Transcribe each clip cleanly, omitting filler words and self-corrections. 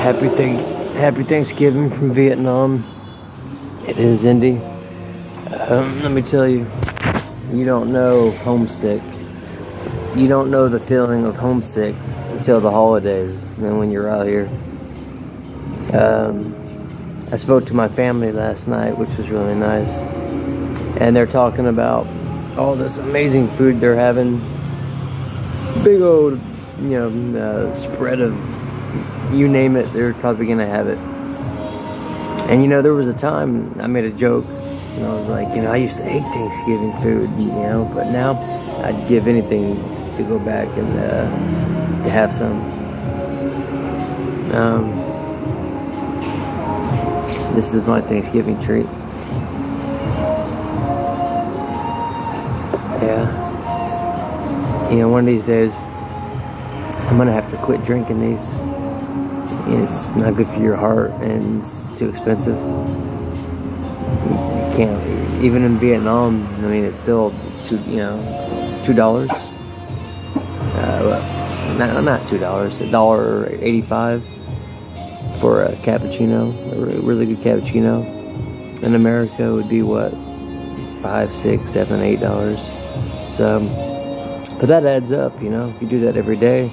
Happy Thanksgiving from Vietnam. It is Indy. Let me tell you, you don't know homesick. You don't know the feeling of homesick until the holidays, and when you're out here. I spoke to my family last night, which was really nice, and they're talking about all this amazing food they're having. Big old, spread of, you name it, they're probably gonna have it. And there was a time I made a joke, and I was like, I used to hate Thanksgiving food, but now I'd give anything to go back and to have some. This is my Thanksgiving treat. Yeah. One of these days, I'm gonna have to quit drinking these. It's not good for your heart, and it's too expensive. You can't, even in Vietnam, it's still $2. Well, not $2, $1.85 for a cappuccino, a really good cappuccino. In America, it would be what, $5, $6, $7, $8. So, but that adds up, if you do that every day,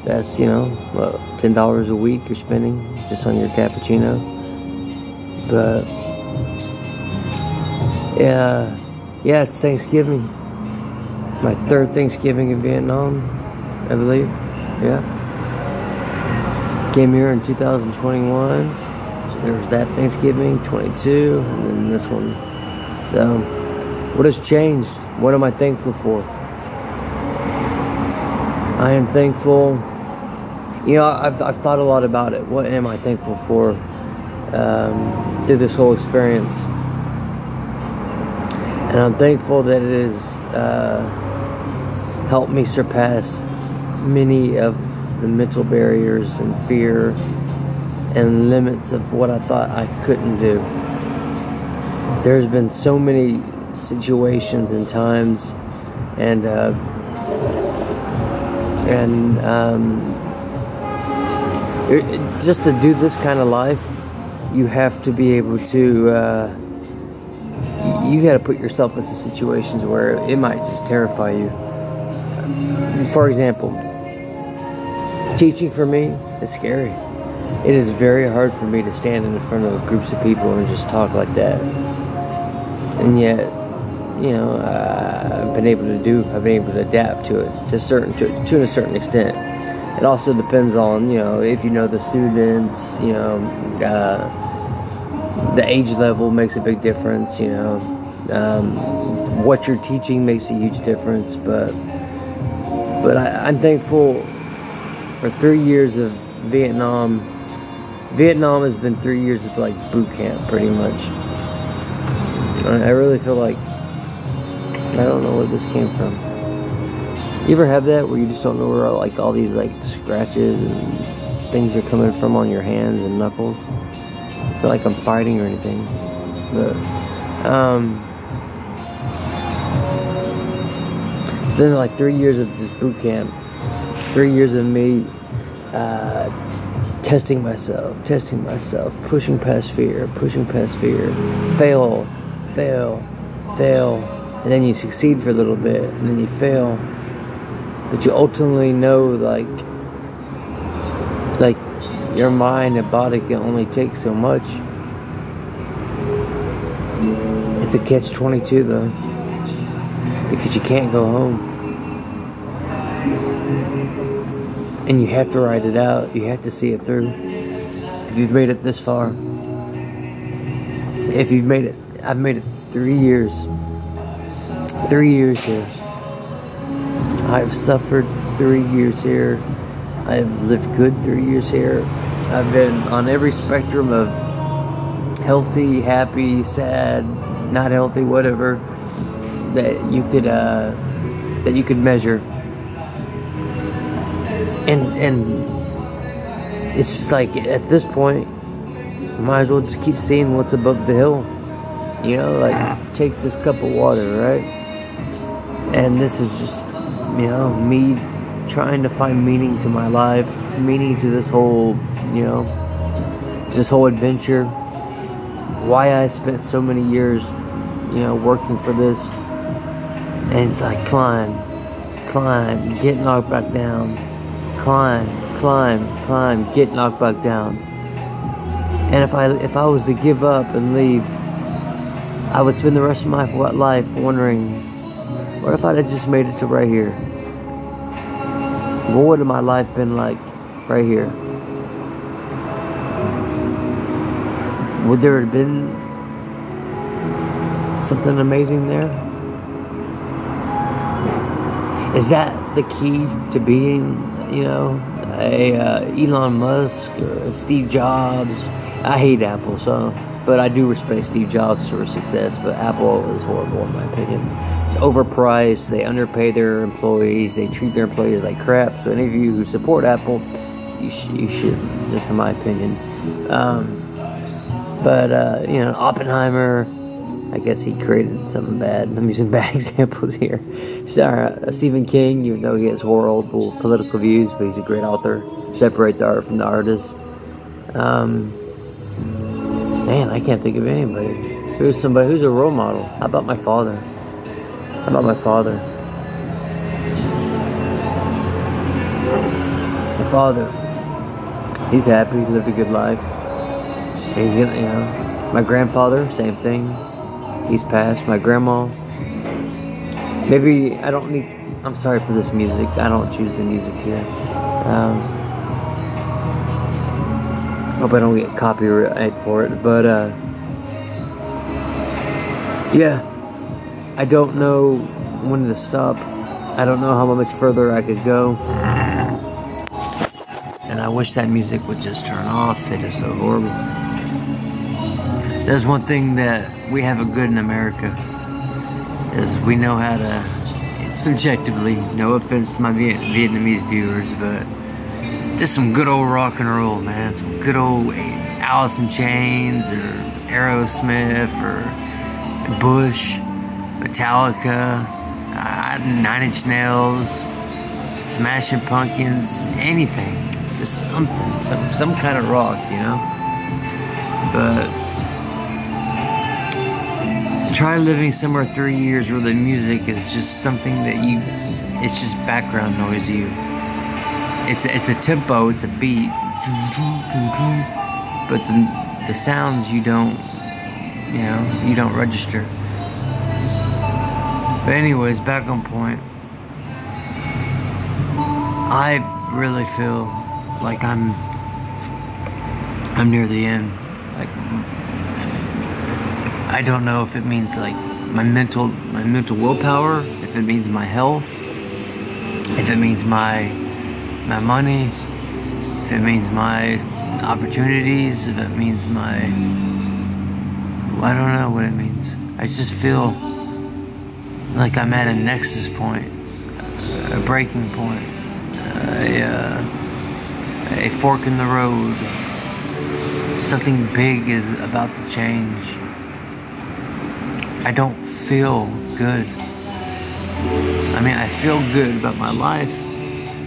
that's, $10 a week you're spending just on your cappuccino. But, yeah, it's Thanksgiving. My third Thanksgiving in Vietnam, I believe. Yeah. Came here in 2021. So there was that Thanksgiving, 22, and then this one. So, what has changed? What am I thankful for? I am thankful. I've thought a lot about it. What am I thankful for through this whole experience? And I'm thankful that it has helped me surpass many of the mental barriers and fear and limits of what I thought I couldn't do. There's been so many situations and times, and just to do this kind of life, you have to be able to, you got to put yourself in some situations where it might just terrify you. For example, teaching for me is scary. It is very hard for me to stand in front of groups of people and just talk like that. And yet, I've been able to adapt to it to a certain extent. It also depends on, if you know the students, the age level makes a big difference, what you're teaching makes a huge difference, but I'm thankful for 3 years of Vietnam. Vietnam has been 3 years of like boot camp, pretty much. I really feel like, I don't know where this came from. You ever have that where you just don't know where like all these like scratches and things are coming from on your hands and knuckles? It's not like I'm fighting or anything, but it's been like 3 years of this boot camp. 3 years of me testing myself, pushing past fear, fail, and then you succeed for a little bit, and then you fail, but you ultimately know like your mind and body can only take so much. It's a catch-22 though, because you can't go home. And you have to ride it out. You have to see it through. If you've made it this far. If you've made it. I've made it 3 years. 3 years here. I've suffered 3 years here. I've lived good 3 years here. I've been on every spectrum of healthy, happy, sad, not healthy, whatever that you could measure. And it's just like, at this point, might as well just keep seeing what's above the hill. Like, take this cup of water, right? And this is just, me trying to find meaning to my life, meaning to this whole you know, this whole adventure, why I spent so many years, you know, working for this. And it's like climb, get knocked back down, climb, get knocked back down. And if I was to give up and leave, I would spend the rest of my life wondering, what if I'd have just made it to right here? What would have my life been like right here? Would there have been something amazing there? Is that the key to being, you know, a Elon Musk or a Steve Jobs? I hate Apple, but I do respect Steve Jobs for success. But Apple is horrible in my opinion. It's overpriced. They underpay their employees. They treat their employees like crap. So any of you who support Apple, you should, just in my opinion. You know, Oppenheimer, I guess he created something bad. I'm using bad examples here. Stephen King, even though he has horrible political views, but he's a great author. Separate the art from the artist. Man, I can't think of anybody. Who's a role model? How about my father? My father, he's happy, lived a good life. He's gonna, you know, my grandfather, same thing. He's passed. My grandma. Maybe I don't need. I'm sorry for this music. I don't choose the music here. Hope I don't get copyright for it. But yeah, I don't know when to stop. I don't know how much further I could go. And I wish that music would just turn off. It is so horrible. There's one thing that we have a good in America, is we know how to, subjectively, no offense to my Vietnamese viewers, but just some good old rock and roll, man. Some good old Alice in Chains, or Aerosmith, or Bush, Metallica, 9 Inch Nails, Smashing Pumpkins, anything. Just something, some kind of rock, you know? But try living somewhere 3 years where the music is just something that it's just background noise to you. It's a tempo, it's a beat, but the sounds you don't register. But anyways, back on point. I really feel like I'm near the end. Like, I don't know if it means like my mental willpower, if it means my health, if it means my money, if it means my opportunities, if it means I don't know what it means. I just feel like I'm at a nexus point, a breaking point, a fork in the road. Something big is about to change. I don't feel good. I mean, I feel good about my life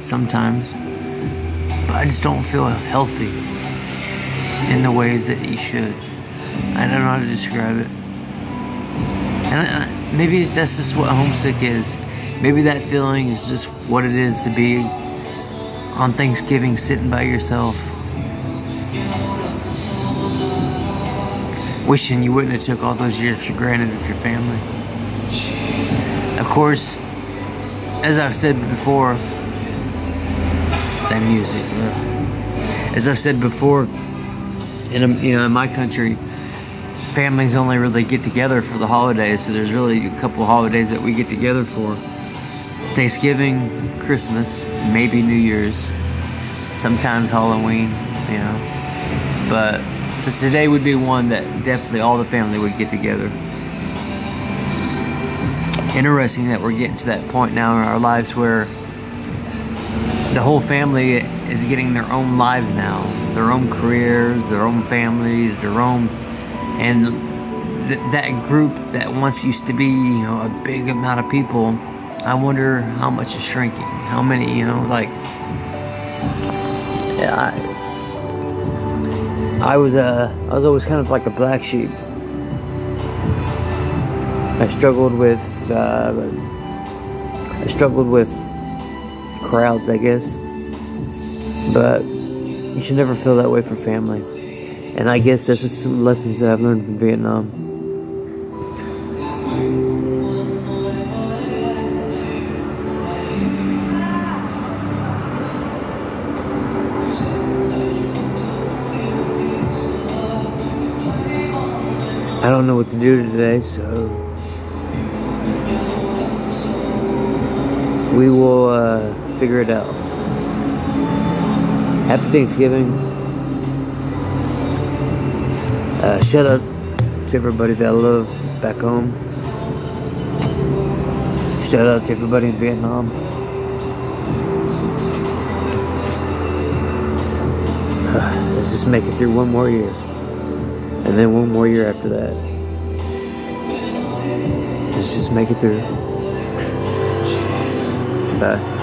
sometimes, but I just don't feel healthy in the ways that you should. I don't know how to describe it. And maybe that's just what homesick is. Maybe that feeling is just what it is to be on Thanksgiving sitting by yourself, wishing you wouldn't have took all those years for granted with your family. Of course, as I've said before, that music, as I've said before, in my country, families only really get together for the holidays. So there's really a couple of holidays that we get together for: Thanksgiving, Christmas, maybe New Year's, sometimes Halloween, you know. But so today would be one that definitely all the family would get together. Interesting that we're getting to that point now in our lives where the whole family is getting their own lives now, their own careers, their own families, their own, and that group that once used to be, a big amount of people, I wonder how much is shrinking, how many, I was always kind of like a black sheep. I struggled with crowds, I guess. But you should never feel that way for family. And I guess this is some lessons that I've learned from Vietnam. I don't know what to do today, so we will figure it out. Happy Thanksgiving. Shout out to everybody that I love back home. Shout out to everybody in Vietnam. Let's just make it through one more year. And then one more year after that. Let's just make it through. Bye.